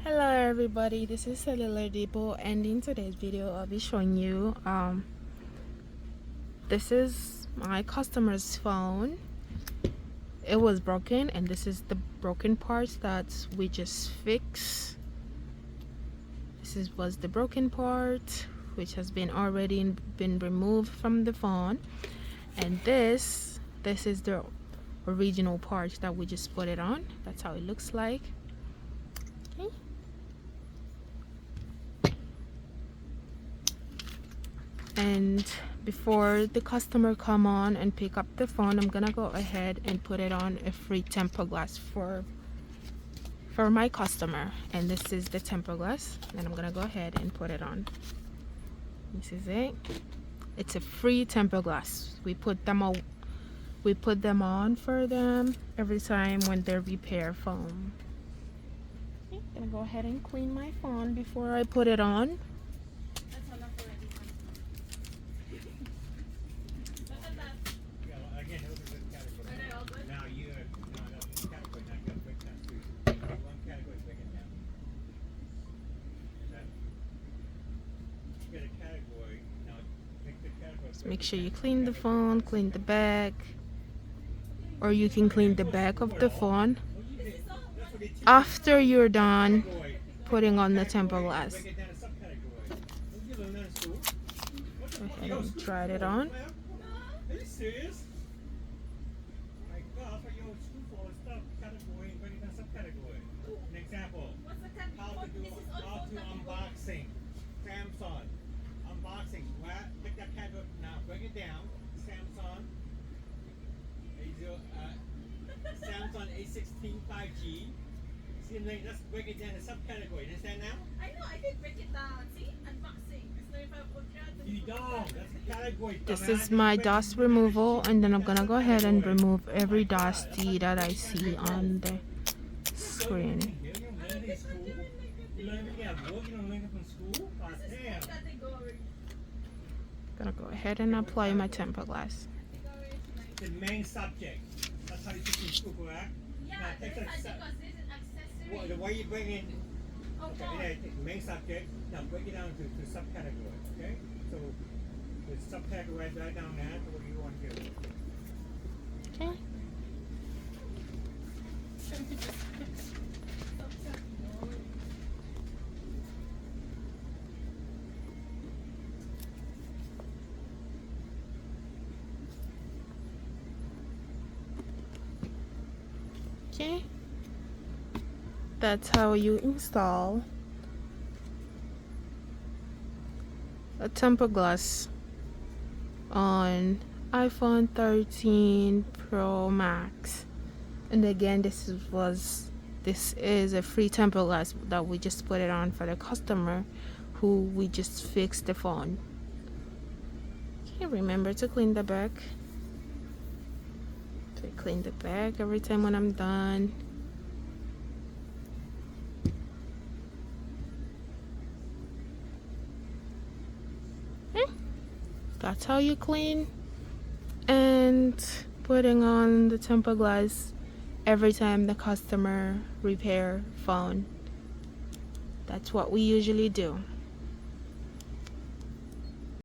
Hello everybody, this is Cellular Depot, and in today's video I'll be showing you this is my customer's phone. It was broken, and this is the broken parts that we just fixed. Was the broken part, which has been already been removed from the phone, and this is the original part that we just put it on. That's how it looks like. Okay. And before the customer come on and pick up the phone, I'm gonna go ahead and put it on a free temper glass for my customer. And this is the temper glass, and I'm gonna go ahead and put it on. This is it. It's a free temper glass. We put them on for them every time when they repair phone. Okay, I'm gonna go ahead and clean my phone before I put it on. Make sure you clean the phone, clean the back, or you can clean the back of the phone after you're done putting on the temper glass. Go ahead and try it on. Pick that category now, bring it down. Samsung A16 5G. See, let's break it down to subcategory. You understand now? I know, I did break it down. See? Unboxing. You don't. That's the category. This is my dust removal, and then I'm gonna go ahead and remove every dusty that I see on the screen. Gonna go ahead and apply my temper glass. The main subject. That's how you teach in school, correct? Yeah, now, take this is accessory. the way you bring in Okay. the main subject, now break it down to subcategory, okay? So the subcategory right down there, what do you want to do? Okay. Okay, that's how you install a temper glass on iPhone 13 Pro Max. And again, this is a free temper glass that we just put it on for the customer who we just fixed the phone. Okay, remember to clean the back. Clean the back every time when I'm done. That's how you clean and putting on the temper glass every time the customer repair phone. That's what we usually do.